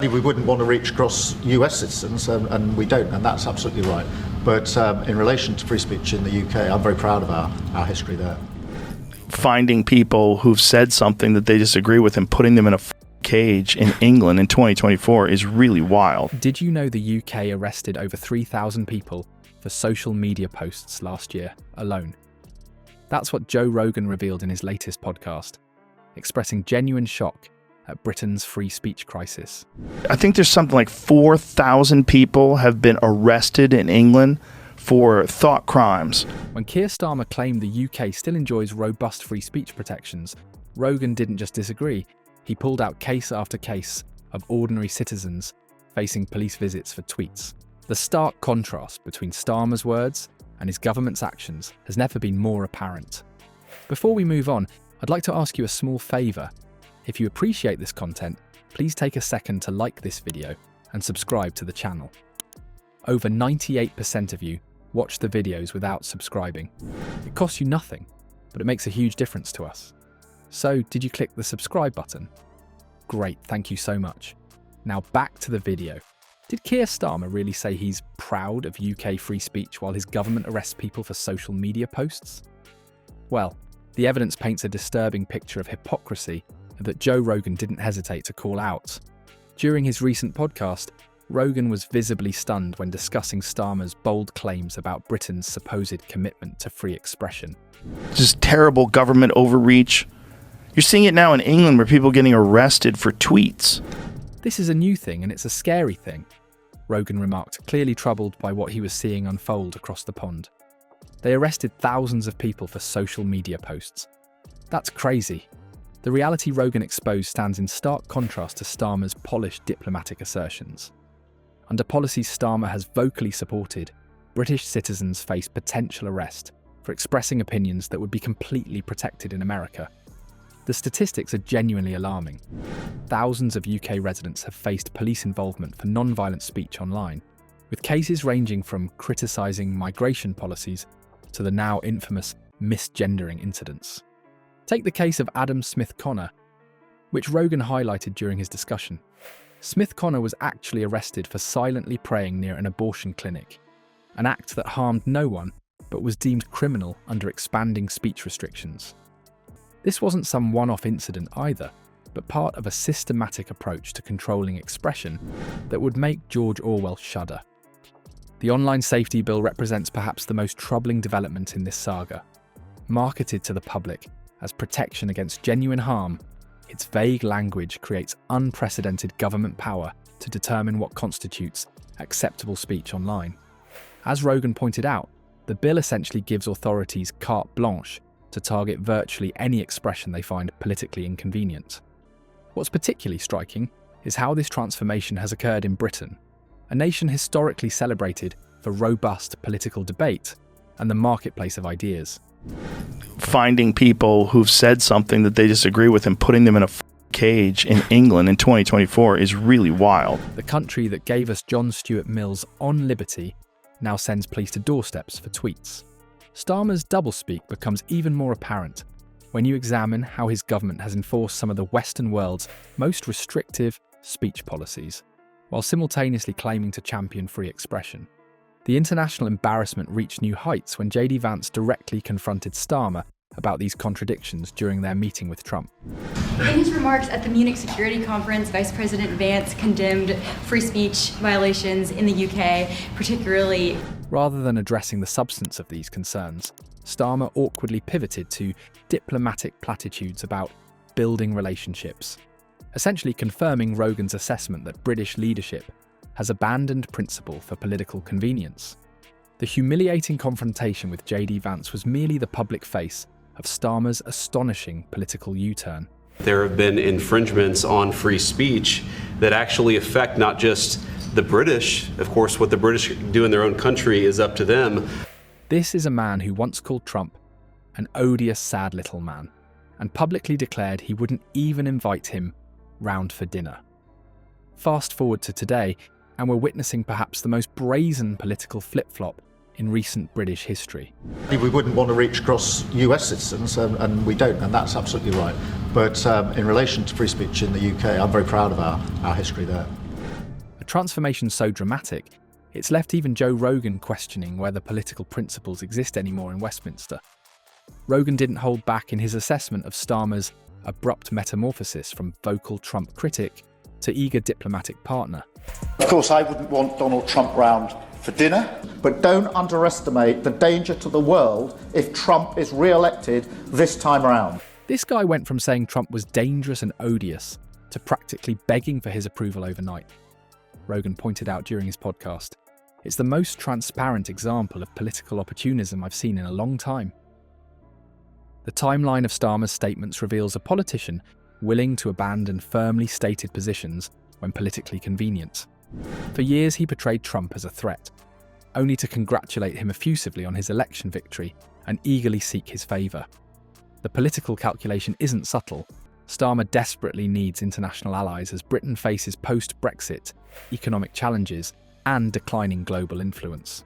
We wouldn't want to reach across US citizens, and we don't, and that's absolutely right. But in relation to free speech in the UK, I'm very proud of our history there. Finding people who've said something that they disagree with and putting them in a cage in England in 2024 is really wild. Did you know the UK arrested over 3,000 people for social media posts last year alone? That's what Joe Rogan revealed in his latest podcast, expressing genuine shock at Britain's free speech crisis. I think there's something like 4,000 people have been arrested in England for thought crimes. When Kier Starmer claimed the UK still enjoys robust free speech protections, Rogan didn't just disagree. He pulled out case after case of ordinary citizens facing police visits for tweets. The stark contrast between Starmer's words and his government's actions has never been more apparent. Before we move on, I'd like to ask you a small favour. If you appreciate this content, please take a second to like this video and subscribe to the channel. Over 98% of you watch the videos without subscribing. It costs you nothing, but it makes a huge difference to us. So, did you click the subscribe button? Great, thank you so much. Now back to the video. Did Kier Starmer really say he's proud of UK free speech while his government arrests people for social media posts? Well, the evidence paints a disturbing picture of hypocrisy that Joe Rogan didn't hesitate to call out. During his recent podcast, Rogan was visibly stunned when discussing Starmer's bold claims about Britain's supposed commitment to free expression. Just terrible government overreach. You're seeing it now in England where people are getting arrested for tweets. This is a new thing and it's a scary thing, Rogan remarked, clearly troubled by what he was seeing unfold across the pond. They arrested thousands of people for social media posts. That's crazy. The reality Rogan exposed stands in stark contrast to Starmer's polished diplomatic assertions. Under policies Starmer has vocally supported, British citizens face potential arrest for expressing opinions that would be completely protected in America. The statistics are genuinely alarming. Thousands of UK residents have faced police involvement for non-violent speech online, with cases ranging from criticising migration policies to the now infamous misgendering incidents. Take the case of Adam Smith-Connor, which Rogan highlighted during his discussion. Smith-Connor was actually arrested for silently praying near an abortion clinic, an act that harmed no one but was deemed criminal under expanding speech restrictions. This wasn't some one-off incident either, but part of a systematic approach to controlling expression that would make George Orwell shudder. The Online Safety Bill represents perhaps the most troubling development in this saga. Marketed to the public as protection against genuine harm, its vague language creates unprecedented government power to determine what constitutes acceptable speech online. As Rogan pointed out, the bill essentially gives authorities carte blanche to target virtually any expression they find politically inconvenient. What's particularly striking is how this transformation has occurred in Britain, a nation historically celebrated for robust political debate and the marketplace of ideas. Finding people who've said something that they disagree with and putting them in a cage in England in 2024 is really wild. The country that gave us John Stuart Mill's On Liberty now sends police to doorsteps for tweets. Starmer's doublespeak becomes even more apparent when you examine how his government has enforced some of the Western world's most restrictive speech policies, while simultaneously claiming to champion free expression. The international embarrassment reached new heights when JD Vance directly confronted Starmer about these contradictions during their meeting with Trump. In his remarks at the Munich Security Conference, Vice President Vance condemned free speech violations in the UK, particularly. Rather than addressing the substance of these concerns, Starmer awkwardly pivoted to diplomatic platitudes about building relationships, essentially confirming Rogan's assessment that British leadership has abandoned principle for political convenience. The humiliating confrontation with JD Vance was merely the public face of Starmer's astonishing political U-turn. There have been infringements on free speech that actually affect not just the British. Of course, what the British do in their own country is up to them. This is a man who once called Trump an odious, sad little man, and publicly declared he wouldn't even invite him round for dinner. Fast forward to today, and we're witnessing perhaps the most brazen political flip-flop in recent British history. We wouldn't want to reach across US citizens, and we don't, and that's absolutely right. But in relation to free speech in the UK, I'm very proud of our history there. transformation so dramatic, it's left even Joe Rogan questioning whether political principles exist anymore in Westminster. Rogan didn't hold back in his assessment of Starmer's abrupt metamorphosis from vocal Trump critic to eager diplomatic partner. Of course, I wouldn't want Donald Trump round for dinner, but don't underestimate the danger to the world if Trump is re-elected this time around. This guy went from saying Trump was dangerous and odious to practically begging for his approval overnight. Rogan pointed out during his podcast, it's the most transparent example of political opportunism I've seen in a long time. The timeline of Starmer's statements reveals a politician willing to abandon firmly stated positions when politically convenient. For years, he portrayed Trump as a threat, only to congratulate him effusively on his election victory and eagerly seek his favour. The political calculation isn't subtle. Starmer desperately needs international allies as Britain faces post-Brexit economic challenges and declining global influence.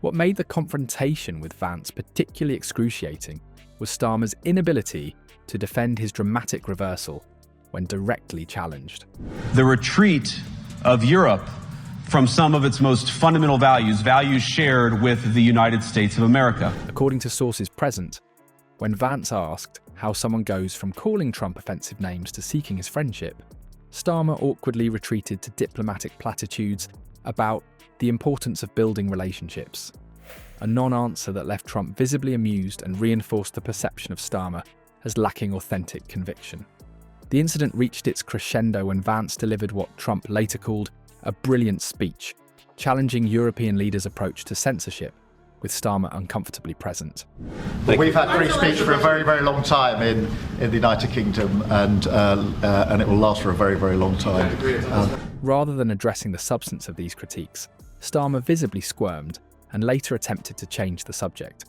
What made the confrontation with Vance particularly excruciating was Starmer's inability to defend his dramatic reversal when directly challenged. The retreat of Europe from some of its most fundamental values, values shared with the United States of America. According to sources present, when Vance asked how someone goes from calling Trump offensive names to seeking his friendship, Starmer awkwardly retreated to diplomatic platitudes about the importance of building relationships, a non-answer that left Trump visibly amused and reinforced the perception of Starmer as lacking authentic conviction. The incident reached its crescendo when Vance delivered what Trump later called a brilliant speech, challenging European leaders' approach to censorship, with Starmer uncomfortably present. We've had free speech for a very, very long time in the United Kingdom, and it will last for a very, very long time. Rather than addressing the substance of these critiques, Starmer visibly squirmed and later attempted to change the subject,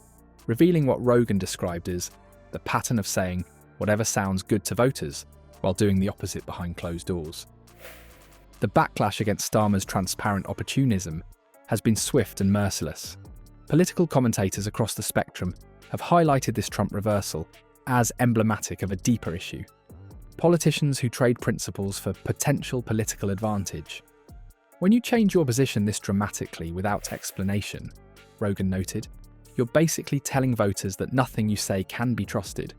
revealing what Rogan described as the pattern of saying whatever sounds good to voters while doing the opposite behind closed doors. The backlash against Starmer's transparent opportunism has been swift and merciless. Political commentators across the spectrum have highlighted this Trump reversal as emblematic of a deeper issue. Politicians who trade principles for potential political advantage. When you change your position this dramatically without explanation, Rogan noted, you're basically telling voters that nothing you say can be trusted.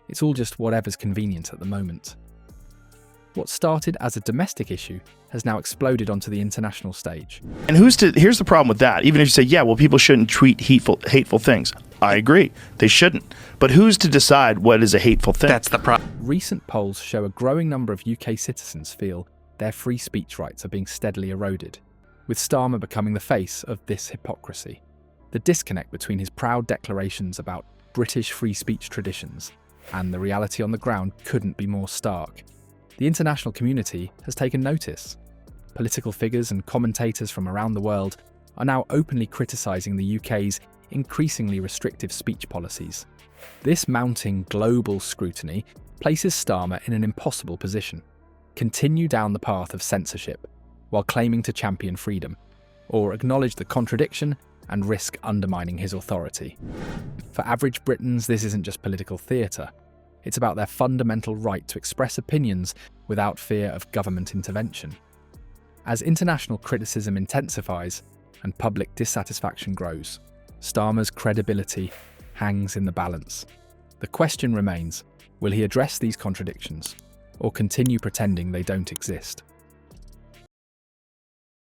It's all just whatever's convenient at the moment. What started as a domestic issue has now exploded onto the international stage. And here's the problem with that. Even if you say, yeah, well, people shouldn't tweet hateful things. I agree. They shouldn't. But who's to decide what is a hateful thing? That's the problem. Recent polls show a growing number of UK citizens feel their free speech rights are being steadily eroded, with Starmer becoming the face of this hypocrisy. The disconnect between his proud declarations about British free speech traditions and the reality on the ground couldn't be more stark. The international community has taken notice. Political figures and commentators from around the world are now openly criticising the UK's increasingly restrictive speech policies. This mounting global scrutiny places Starmer in an impossible position: continue down the path of censorship while claiming to champion freedom, or acknowledge the contradiction and risk undermining his authority. For average Britons, this isn't just political theatre. It's about their fundamental right to express opinions without fear of government intervention. As international criticism intensifies and public dissatisfaction grows, Starmer's credibility hangs in the balance. The question remains, will he address these contradictions or continue pretending they don't exist?